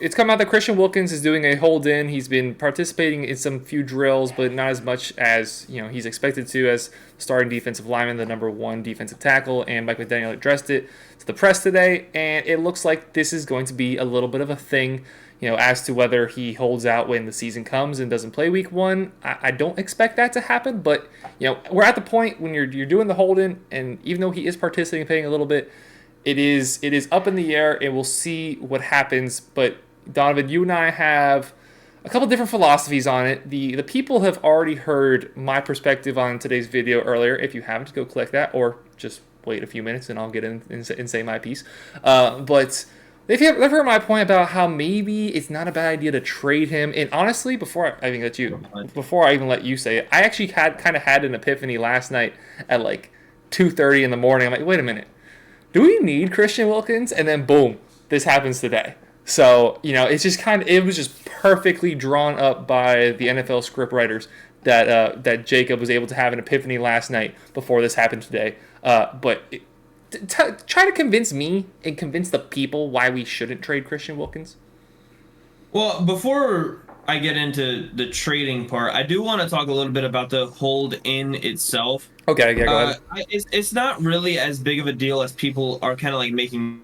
It's come out that Christian Wilkins is doing a hold in. He's been participating in some few drills, but not as much as he's expected to as starting defensive lineman, the number one defensive tackle. And Mike McDaniel addressed it to the press today, and it looks like this is going to be a little bit of a thing. As to whether he holds out when the season comes and doesn't play week one, I don't expect that to happen. But we're at the point when you're doing the hold in, and even though he is participating a little bit, it is up in the air, and we'll see what happens. But Donovan, you and I have a couple different philosophies on it. The people have already heard my perspective on today's video earlier. If you haven't, go click that, or just wait a few minutes and I'll get in and say my piece. But they've heard my point about how maybe it's not a bad idea to trade him. And honestly, before I even let you say it, I actually kind of had an epiphany last night at like 2:30 in the morning. I'm like, wait a minute, do we need Christian Wilkins? And then boom, this happens today. So, it's just it was just perfectly drawn up by the NFL script writers that Jacob was able to have an epiphany last night before this happened today. Try to convince me and convince the people why we shouldn't trade Christian Wilkins. Well, before I get into the trading part, I do want to talk a little bit about the hold in itself. Okay, yeah, go ahead. It's not really as big of a deal as people are kind of like making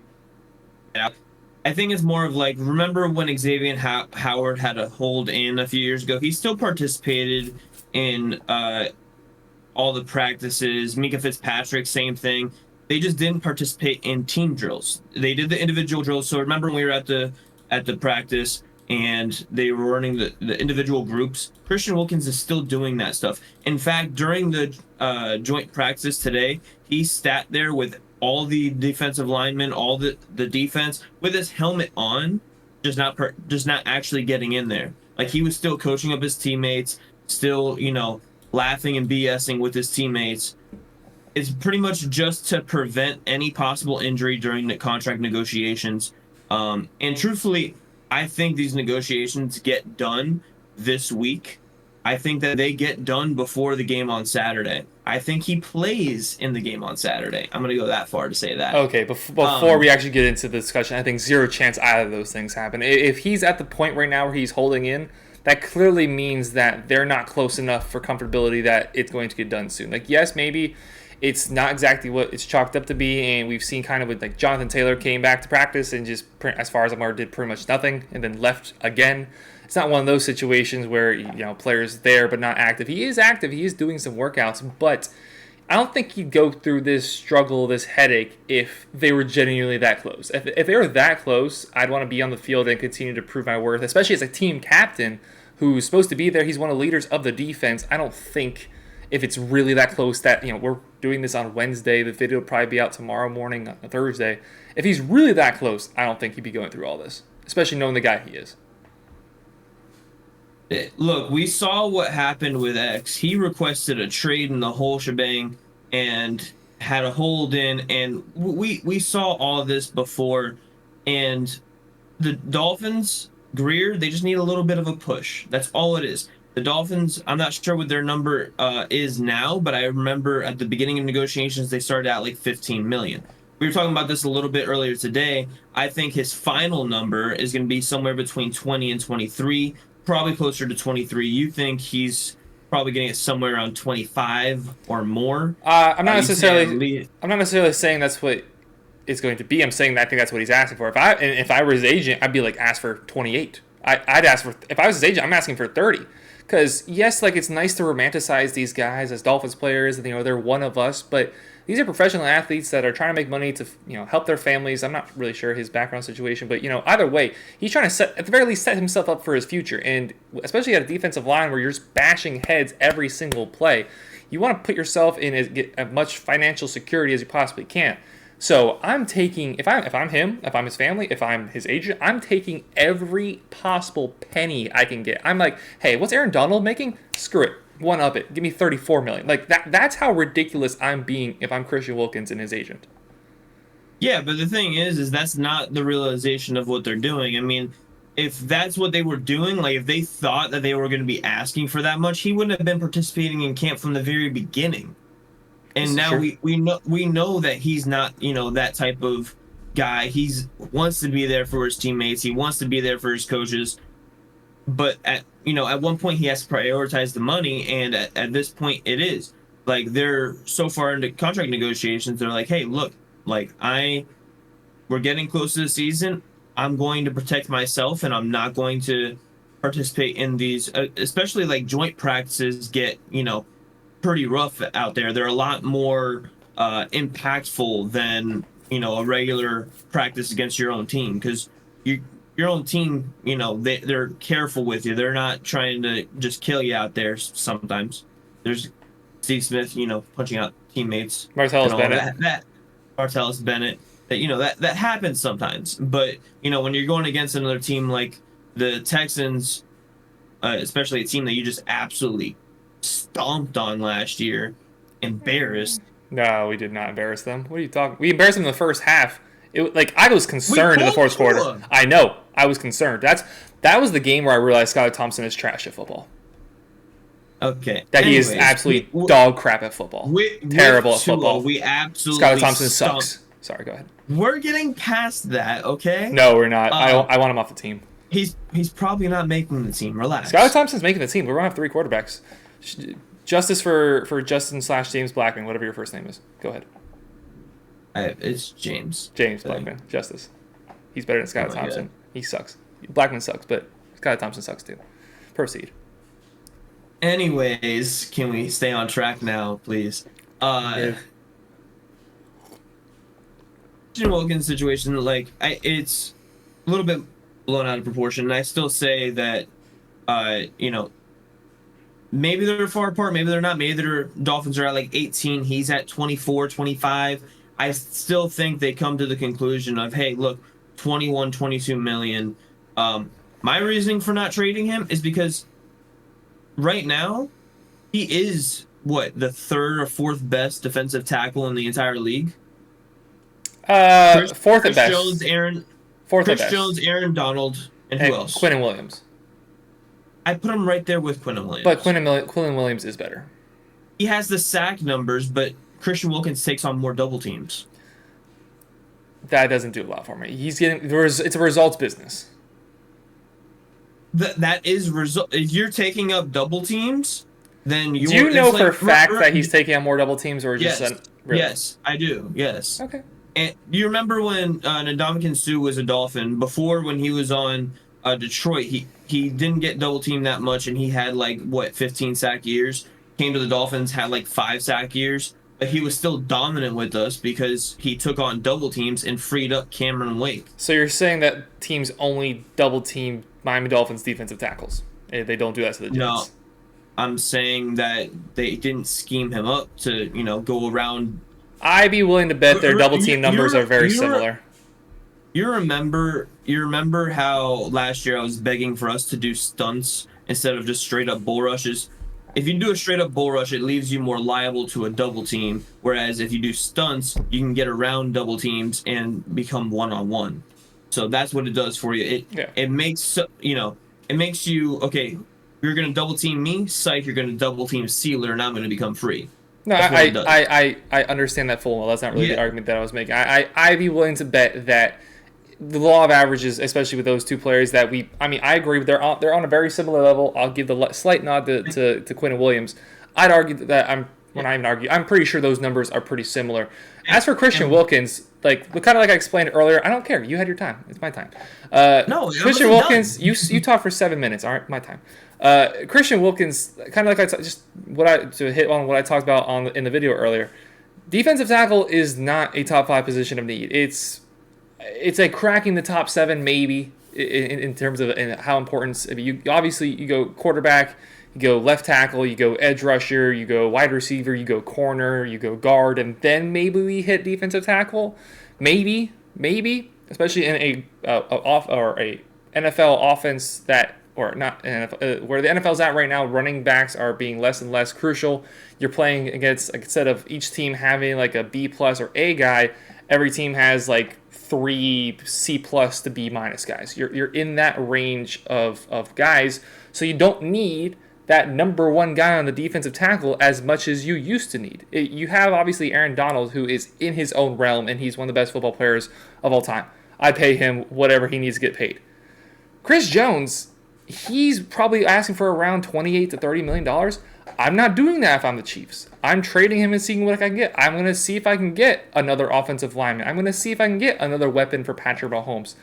it out. I think it's more of like, remember when Xavier Howard had a hold in a few years ago? He still participated in all the practices. Mika Fitzpatrick, same thing. They just didn't participate in team drills. They did the individual drills. So remember when we were at the practice and they were running the individual groups? Christian Wilkins is still doing that stuff. In fact, during the joint practice today, he sat there with all the defensive linemen, all the defense with his helmet on, just not actually getting in there. Like, he was still coaching up his teammates, still, laughing and BSing with his teammates. It's pretty much just to prevent any possible injury during the contract negotiations. And truthfully, I think these negotiations get done this week. I think that they get done before the game on Saturday. I think he plays in the game on Saturday. I'm going to go that far to say that. Okay, before we actually get into the discussion, I think zero chance either of those things happen. If he's at the point right now where he's holding in, that clearly means that they're not close enough for comfortability that it's going to get done soon. Like, yes, maybe it's not exactly what it's chalked up to be, and we've seen kind of with like Jonathan Taylor came back to practice and just, as far as I'm aware, did pretty much nothing and then left again. It's not one of those situations where players there but not active. He is active. He is doing some workouts, but I don't think he'd go through this struggle, this headache, if they were genuinely that close. If they were that close, I'd want to be on the field and continue to prove my worth, especially as a team captain who's supposed to be there. He's one of the leaders of the defense. I don't think if it's really that close that, we're doing this on Wednesday, the video will probably be out tomorrow morning, on Thursday. If he's really that close, I don't think he'd be going through all this, especially knowing the guy he is. Look, we saw what happened with X. He requested a trade in the whole shebang and had a hold in, and we saw all of this before. And the Dolphins, Greer, they just need a little bit of a push. That's all it is. The Dolphins, I'm not sure what their number is now, but I remember at the beginning of negotiations, they started at like 15 million. We were talking about this a little bit earlier today. I think his final number is going to be somewhere between 20 and 23, probably closer to 23. You think he's probably getting it somewhere around 25 or more? I'm not necessarily saying that's what it's going to be. I'm saying that I think that's what he's asking for. If I were his agent, I'd be like, ask for 28. I'd ask for, if I was his agent, I'm asking for 30. Because, yes, like, it's nice to romanticize these guys as Dolphins players, and, they're one of us, but these are professional athletes that are trying to make money to, help their families. I'm not really sure his background situation, but, either way, he's trying to at the very least, set himself up for his future. And especially at a defensive line where you're just bashing heads every single play, you want to put yourself in as much financial security as you possibly can. So I'm taking, if I'm him, if I'm his family, if I'm his agent, I'm taking every possible penny I can get. I'm like, hey, what's Aaron Donald making? Screw it. One up it. Give me $34 million. Like, that's how ridiculous I'm being if I'm Christian Wilkins and his agent. Yeah, but the thing is that's not the realization of what they're doing. I mean, if that's what they were doing, like if they thought that they were going to be asking for that much, he wouldn't have been participating in camp from the very beginning. And now we know that he's not, that type of guy. He's wants to be there for his teammates. He wants to be there for his coaches. But at one point he has to prioritize the money, and at this point it is like they're so far into contract negotiations. They're like, hey, look, like we're getting close to the season. I'm going to protect myself, and I'm not going to participate in these, especially like joint practices get pretty rough out there. They're a lot more impactful than a regular practice against your own team, because your own team, they're careful with you. They're not trying to just kill you out there. Sometimes there's Steve Smith, punching out teammates. Martellus Bennett. That Martellus Bennett. That happens sometimes. But when you're going against another team like the Texans, especially a team that you just absolutely stomped on last year, embarrassed. No, we did not embarrass them. What are you talking? We embarrassed them in the first half. I was concerned in the fourth quarter. I know. I was concerned. That was the game where I realized Skylar Thompson is trash at football. Okay. He is absolutely dog crap at football. Terrible at football. We absolutely Skylar Thompson sucks. Sorry, go ahead. We're getting past that, okay? No, we're not. I want him off the team. He's probably not making the team. Relax. Skylar Thompson's making the team. We're going to have 3 quarterbacks. Justice for Justin/James Blackman, whatever your first name is. Go ahead. It's James. James Blackman. Justice. He's better than Skylar Thompson. God. He sucks. Blackman sucks, but Skylar Thompson sucks too. Proceed. Anyways, can we stay on track now, please? Wilkins situation, it's a little bit blown out of proportion, and I still say that, maybe they're far apart, maybe they're not, maybe their Dolphins are at 18, he's at 24, 25. I still think they come to the conclusion of, hey, look, 21, 22 million. My reasoning for not trading him is because right now he is the 3rd or 4th best defensive tackle in the entire league. Fourth at best. Chris Jones, Aaron Donald, and who else? Quinnen Williams. I put him right there with Quinnen Williams. But Quinnen Williams is better. He has the sack numbers, but Christian Wilkins takes on more double teams. That doesn't do a lot for me. It's a results business. That is result. If you're taking up double teams, then you. Do you know for a fact that he's taking on more double teams, or just really? Yes, I do. Yes. Okay. And you remember when Ndamukong Suh was a Dolphin before, when he was on Detroit, he didn't get double teamed that much, and he had 15 sack years. Came to the Dolphins, had 5 sack years, but he was still dominant with us because he took on double teams and freed up Cameron Wake. So you're saying that teams only double team Miami Dolphins defensive tackles? They don't do that to the Jets? No, I'm saying that they didn't scheme him up to go around. I'd be willing to bet their double team numbers are very similar. You remember how last year I was begging for us to do stunts instead of just straight up bull rushes? If you do a straight up bull rush, it leaves you more liable to a double team. Whereas if you do stunts, you can get around double teams and become 1-on-1. So that's what it does for you. It makes you, okay, you're going to double team me, psych, you're going to double team Sealer, and I'm going to become free. No, I understand that full well. That's not really the argument that I was making. I'd be willing to bet that the law of averages, especially with those two players, I agree with they're on a very similar level. I'll give the slight nod to Quinnen Williams. I'd argue that I'm pretty sure those numbers are pretty similar. As for Christian Wilkins, kind of like I explained earlier, I don't care. You had your time. It's my time. No, Christian Wilkins, you talked for 7 minutes. All right, my time. Christian Wilkins, kind of like to hit on what I talked about in the video earlier. Defensive tackle is not a top 5 position of need. It's a cracking the top 7 maybe in terms of how important. You go quarterback, you go left tackle, you go edge rusher, you go wide receiver, you go corner, you go guard, and then maybe we hit defensive tackle. Maybe, especially in a NFL offense where the NFL's at right now, running backs are being less and less crucial. You're playing against, instead of each team having a B+ or A guy, every team has 3 C+ to B- guys. You're in that range of guys, so you don't need that number one guy on the defensive tackle as much as you used to need. You have obviously Aaron Donald, who is in his own realm, and he's one of the best football players of all time. I pay him whatever he needs to get paid. Chris Jones, he's probably asking for around $28 to $30 million. I'm not doing that if I'm the Chiefs. I'm trading him and seeing what I can get. I'm going to see if I can get another offensive lineman. I'm going to see if I can get another weapon for Patrick Mahomes.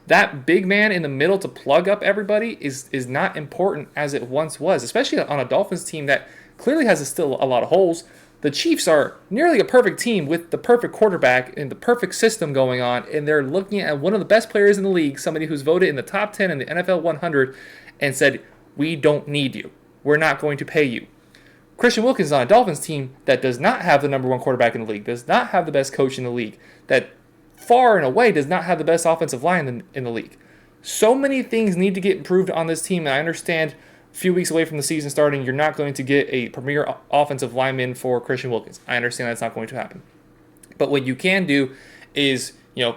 That big man in the middle to plug up everybody is not important as it once was, especially on a Dolphins team that clearly has still a lot of holes. The Chiefs are nearly a perfect team with the perfect quarterback and the perfect system going on, and they're looking at one of the best players in the league, somebody who's voted in the top 10 in the NFL 100, and said, we don't need you. We're not going to pay you. Christian Wilkins is on a Dolphins team that does not have the number one quarterback in the league, does not have the best coach in the league, that far and away does not have the best offensive line in the league. So many things need to get improved on this team, and I understand a few weeks away from the season starting, you're not going to get a premier offensive lineman for Christian Wilkins. I understand that's not going to happen. But what you can do is,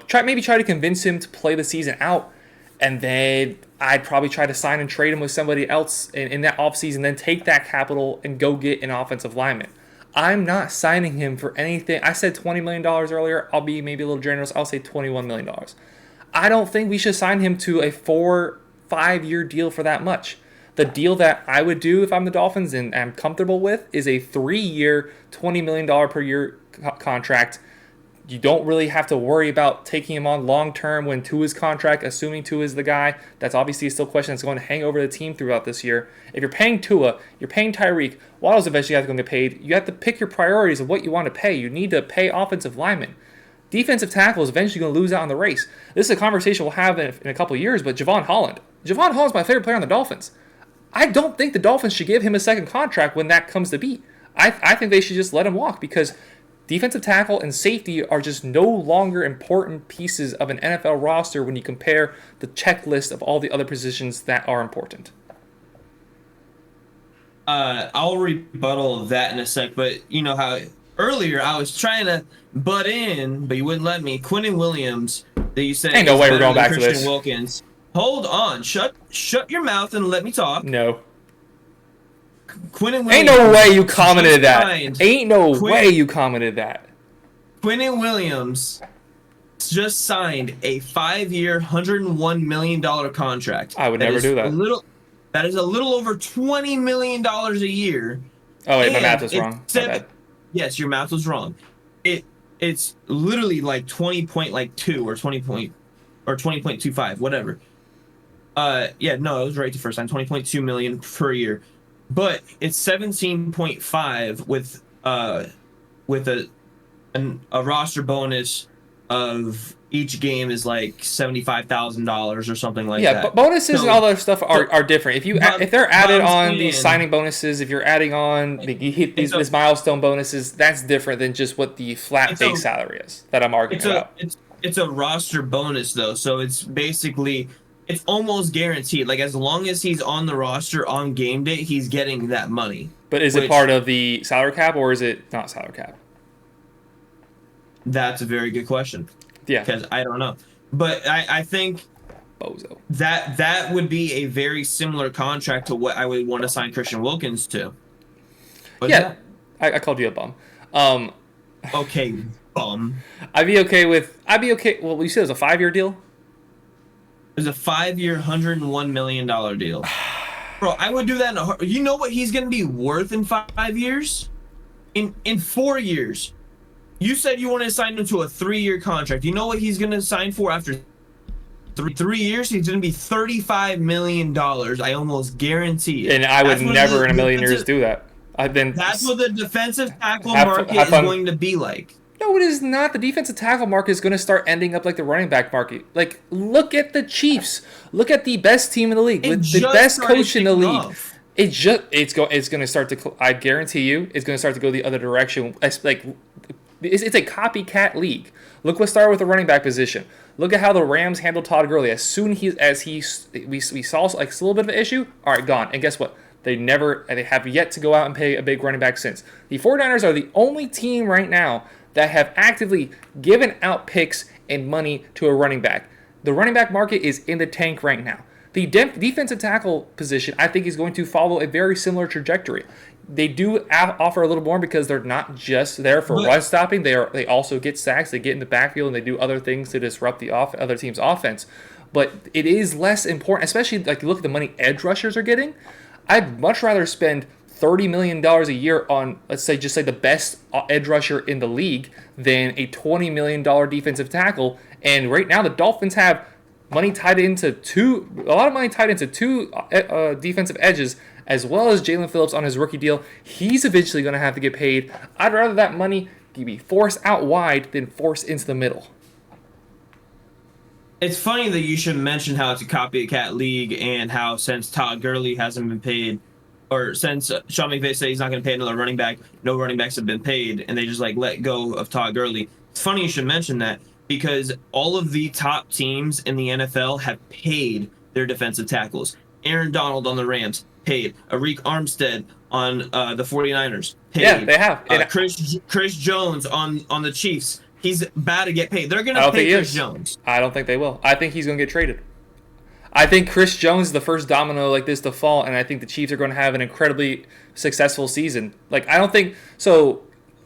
try to convince him to play the season out, and then I'd probably try to sign and trade him with somebody else in that offseason, then take that capital and go get an offensive lineman. I'm not signing him for anything. I said $20 million earlier. I'll be maybe a little generous. I'll say $21 million. I don't think we should sign him to a 4-5 year deal for that much. The deal that I would do if I'm the Dolphins and I'm comfortable with is a 3-year, $20 million per year contract. You don't really have to worry about taking him on long term when Tua's contract, assuming Tua is the guy. That's obviously still a question that's going to hang over the team throughout this year. If you're paying Tua, you're paying Tyreek, Waddle's eventually going to get paid. You have to pick your priorities of what you want to pay. You need to pay offensive linemen. Defensive tackle is eventually going to lose out on the race. This is a conversation we'll have in a couple of years, but Javon Holland. Javon Holland's my favorite player on the Dolphins. I don't think the Dolphins should give him a second contract when that comes to be. I think they should just let him walk because defensive tackle and safety are just no longer important pieces of an NFL roster when you compare the checklist of all the other positions that are important. I'll rebuttal that in a sec, but you know how earlier I was trying to butt in, but you wouldn't let me. Quinnen Williams, that you said ain't no way we're going back Christian to this. Wilkins. Hold on, shut your mouth and let me talk. No. Quinnen Williams. Ain't no way you commented that. Ain't no way you commented that. Quinnen Williams just signed a 5-year, $101 million contract. I would never do that. That is a little over $20 million a year. Oh wait, my math was wrong. My bad. Yes, your math was wrong. It's literally like 20.2 or 20.25, whatever. Yeah, no, I was right the first time. 20.2 million per year. But it's 17.5 with a roster bonus of each game is like $75,000 or something like that. Yeah, but bonuses and all that stuff are different. If they're added on these signing bonuses, if you're adding on you hit these milestone bonuses, that's different than just what the flat base salary is that I'm arguing about. It's a roster bonus though, so it's basically it's almost guaranteed. Like as long as he's on the roster on game day, he's getting that money. But is it part of the salary cap or is it not salary cap? That's a very good question. Yeah. Because I don't know. But I think Bozo. that would be a very similar contract to what I would want to sign Christian Wilkins to. What's yeah. I called you a bum. Okay, bum. I'd be okay. Well, you said it was a 5-year deal? It was a 5-year, $101 million deal. Bro, I would do that you know what he's going to be worth in 5 years? In 4 years. You said you wanted to sign him to a 3-year contract. You know what he's going to sign for after 3 years? He's going to be $35 million. I almost guarantee it. And I would never in a million years do that. That's what the defensive tackle market is going to be like. No, it is not. The defensive tackle market is going to start ending up like the running back market. Like, look at the Chiefs. Look at the best team in the league with the best coach in the league. It's going to start to. I guarantee you, it's going to start to go the other direction. It's a copycat league. Look what started with the running back position. Look at how the Rams handled Todd Gurley. As soon as we saw like a little bit of an issue, all right, gone. And guess what? They have yet to go out and pay a big running back since. The 49ers are the only team right now that have actively given out picks and money to a running back. The running back market is in the tank right now. The defensive tackle position, I think, is going to follow a very similar trajectory. They do offer a little more because they're not just there for run stopping. They also get sacks. They get in the backfield and they do other things to disrupt the other team's offense. But it is less important, especially like you look at the money edge rushers are getting. I'd much rather spend $30 million a year on, let's say, just say the best edge rusher in the league than a $20 million defensive tackle. And right now the Dolphins have money tied into a lot of money tied into two defensive edges, as well as Jalen Phillips on his rookie deal. He's eventually going to have to get paid. I'd rather that money be forced out wide than forced into the middle. It's funny that you should mention how it's a copycat league and how since Todd Gurley hasn't been paid, or since Sean McVay said he's not going to pay another running back, no running backs have been paid, and they just like let go of Todd Gurley. It's funny you should mention that because all of the top teams in the NFL have paid their defensive tackles. Aaron Donald on the Rams, paid. Arik Armstead on the 49ers, paid. Yeah, they have. Chris Jones on the Chiefs. He's about to get paid. They're going to pay Chris Jones. I don't think they will. I think he's going to get traded. I think Chris Jones is the first domino like this to fall, and I think the Chiefs are going to have an incredibly successful season. Like, I don't think so.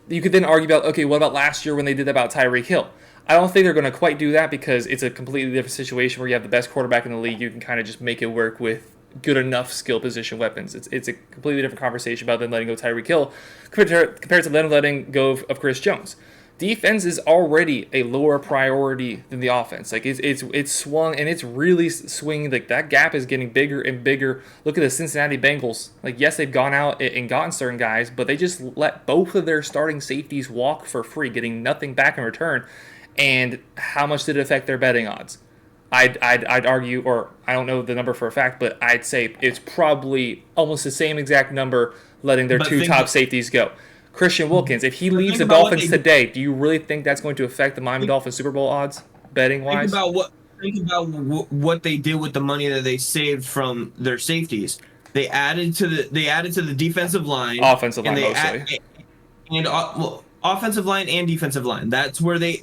You could then argue about, okay, what about last year when they did that about Tyreek Hill? I don't think they're going to quite do that because it's a completely different situation where you have the best quarterback in the league. You can kind of just make it work with good enough skill position weapons. It's a completely different conversation about them letting go Tyreek Hill compared to them letting go of Chris Jones. Defense is already a lower priority than the offense. Like it's swung and it's really swinging. Like that gap is getting bigger and bigger. Look at the Cincinnati Bengals. Like yes, they've gone out and gotten certain guys, but they just let both of their starting safeties walk for free, getting nothing back in return. And how much did it affect their betting odds? I'd argue, or I don't know the number for a fact, but I'd say it's probably almost the same exact number letting their two top safeties go. Christian Wilkins, if he leaves the Dolphins today, do you really think that's going to affect the Miami Dolphins Super Bowl odds, betting wise? Think about what they did with the money that they saved from their safeties. They added to the defensive line, offensive line mostly, offensive line and defensive line. That's where they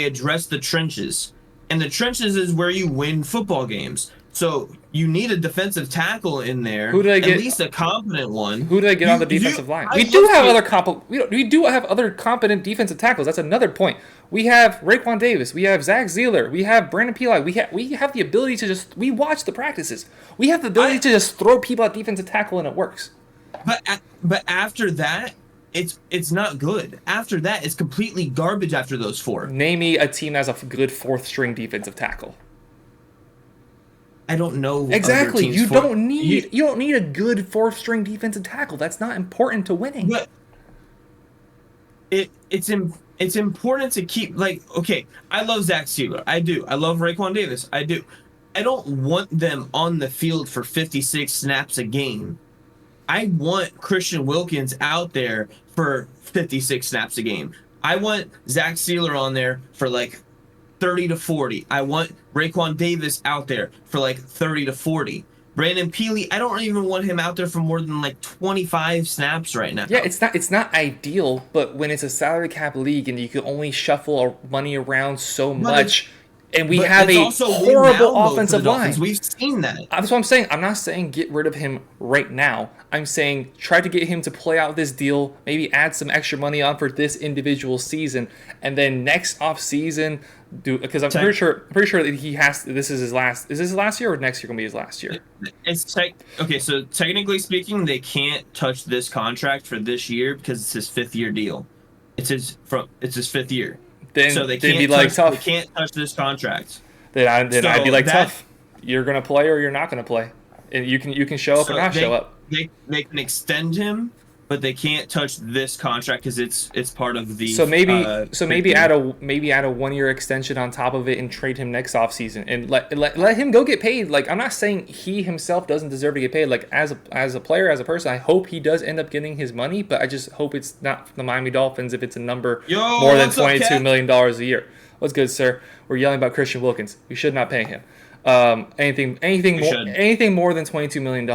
address the trenches, and the trenches is where you win football games. So you need a defensive tackle in there. Who do they get? At least a competent one. Who do they get on the defensive line? We do have other competent defensive tackles. That's another point. We have Raekwon Davis. We have Zach Zeeler. We have Brandon Pili. We have the ability to we watch the practices. We have the ability to just throw people at defensive tackle and it works. But after that, it's not good. After that, it's completely garbage. After those four, name me a team that has a good fourth string defensive tackle. I don't know. Exactly. You don't need a good fourth string defensive tackle. That's not important to winning. But it's important to keep okay, I love Zach Sealer. I do. I love Raekwon Davis. I do. I don't want them on the field for 56 snaps a game. I want Christian Wilkins out there for 56 snaps a game. I want Zach Sealer on there for 30 to 40. I want Raekwon Davis out there for 30 to 40. Brandon Pili, I don't even want him out there for more than 25 snaps right now. Yeah, it's not ideal, but when it's a salary cap league and you can only shuffle money around so much, and we have a horrible offensive line. We've seen that. That's what I'm saying. I'm not saying get rid of him right now. I'm saying try to get him to play out this deal, maybe add some extra money on for this individual season, and then next off season because I'm pretty sure that he has. This is his last. Is this his last year or next year gonna be his last year? Okay. So technically speaking, they can't touch this contract for this year because it's his 5th year deal. It's his 5th year. Then so they can't be tough. They can't touch this contract. Then I'd be tough. You're gonna play or you're not gonna play, and you can show up or not show up. They can extend him, but they can't touch this contract because it's part of the. So maybe add a 1-year extension on top of it and trade him next offseason and let him go get paid. I'm not saying he himself doesn't deserve to get paid. As a player, as a person, I hope he does end up getting his money, but I just hope it's not the Miami Dolphins if it's a number more than $22 million a year. What's good, sir? We're yelling about Christian Wilkins. We should not pay him. Anything more than $22 million.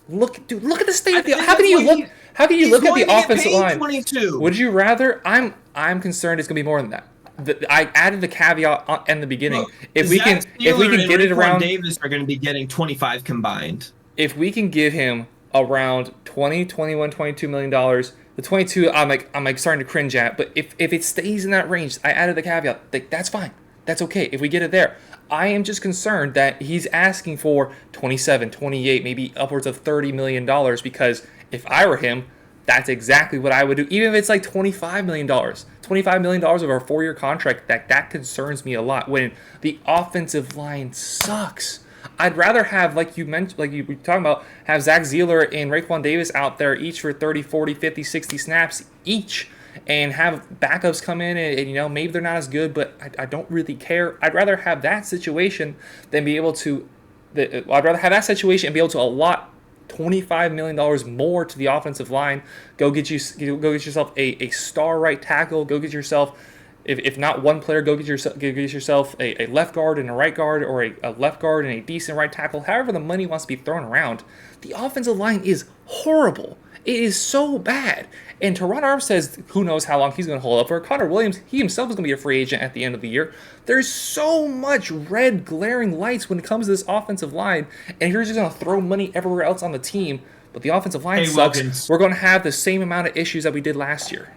Look at the state of the. How can you look at the offensive line? 22. Would you rather? I'm concerned it's gonna be more than that. I added the caveat in the beginning. Well, Zach If we Steeler can and get it Raekwon around, Davis are going to be getting 25 combined. if we can give him around 20, 21, 22 million dollars, the 22 I'm like starting to cringe at, but if it stays in that range, I added the caveat, like that's fine. That's okay if we get it there. I am just concerned that he's asking for 27, 28, maybe upwards of 30 million dollars, because if I were him, that's exactly what I would do. Even if it's like $25 million, $25 million over a 4-year contract, that concerns me a lot when the offensive line sucks. I'd rather have, like you mentioned, like you were talking about, have Zach Zeeler and Raekwon Davis out there each for 30, 40, 50, 60 snaps each, and have backups come in, and maybe they're not as good, but I don't really care. I'd rather have that situation than be able to. I'd rather have that situation and be able to allot $25 million more to the offensive line. Go get yourself a star right tackle. Go get yourself, if not one player, go get yourself a left guard and a right guard, or a left guard and a decent right tackle. However the money wants to be thrown around. The offensive line is horrible. It is so bad. And Teron Armstead, who knows how long he's going to hold up for. Connor Williams, he himself is going to be a free agent at the end of the year. There's so much red glaring lights when it comes to this offensive line, and you're just going to throw money everywhere else on the team, but the offensive line sucks. Wilkins. We're going to have the same amount of issues that we did last year.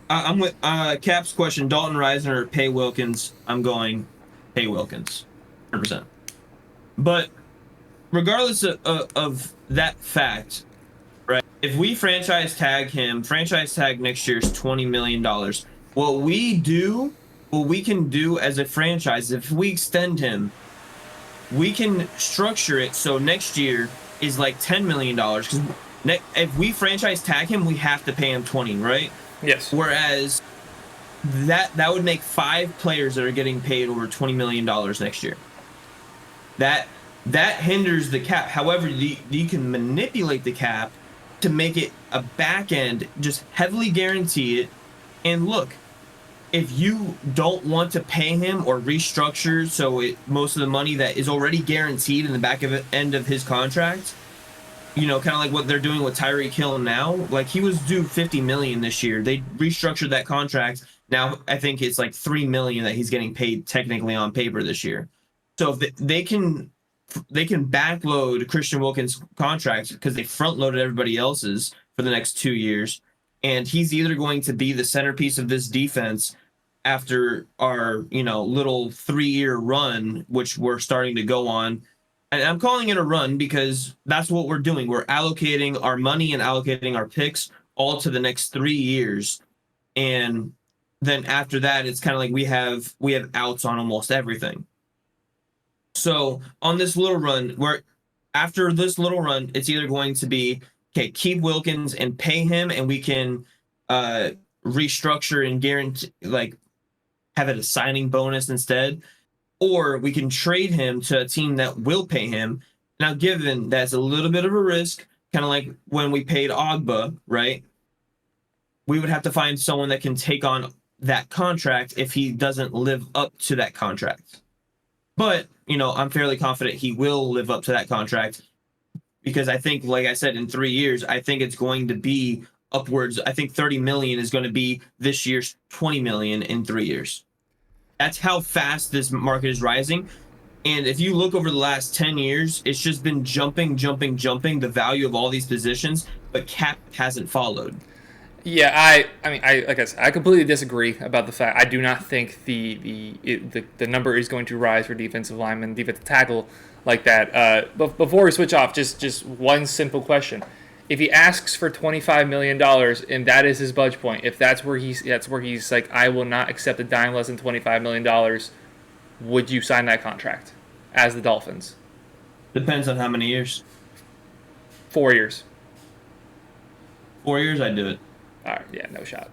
I'm with Cap's question. Dalton Reisner, pay Wilkins. I'm going pay Wilkins, 100%. But regardless of that fact, right? If we franchise tag next year's $20 million. What we can do as a franchise, if we extend him, we can structure it so next year is like $10 million. Because if we franchise tag him, we have to pay him 20, right? Yes. Whereas that would make 5 players that are getting paid over $20 million next year. That hinders the cap. However, you can manipulate the cap to make it a back end, just heavily guarantee it. And look, if you don't want to pay him or restructure so most of the money that is already guaranteed in the back end of his contract, kind of like what they're doing with Tyreek Hill now. Like, he was due $50 million this year. They restructured that contract. Now I think it's like $3 million that he's getting paid technically on paper this year. So if they can backload Christian Wilkins' contract because they front-loaded everybody else's for the next 2 years, and he's either going to be the centerpiece of this defense after our little 3-year run, which we're starting to go on. And I'm calling it a run because that's what we're doing. We're allocating our money and allocating our picks all to the next 3 years. And then after that, it's kind of like we have outs on almost everything. So on this little run, after this little run, it's either going to be, okay, keep Wilkins and pay him, and we can restructure and guarantee, like, have it a signing bonus instead. Or we can trade him to a team that will pay him. Now, given that's a little bit of a risk, kind of like when we paid Ogba, right? We would have to find someone that can take on that contract if he doesn't live up to that contract. But, I'm fairly confident he will live up to that contract because I think, like I said, in 3 years, I think it's going to be upwards. I think 30 million is going to be this year's 20 million in 3 years. That's how fast this market is rising. And if you look over the last 10 years, it's just been jumping, the value of all these positions, but cap hasn't followed. Yeah, I completely disagree about the fact. I do not think the number is going to rise for defensive linemen, defensive tackle like that. But before we switch off, just one simple question: if he asks for $25 million and that is his budget point, if that's where he's like, I will not accept a dime less than $25 million, would you sign that contract as the Dolphins? Depends on how many years. 4 years. 4 years, I'd do it. All right, yeah, no shot.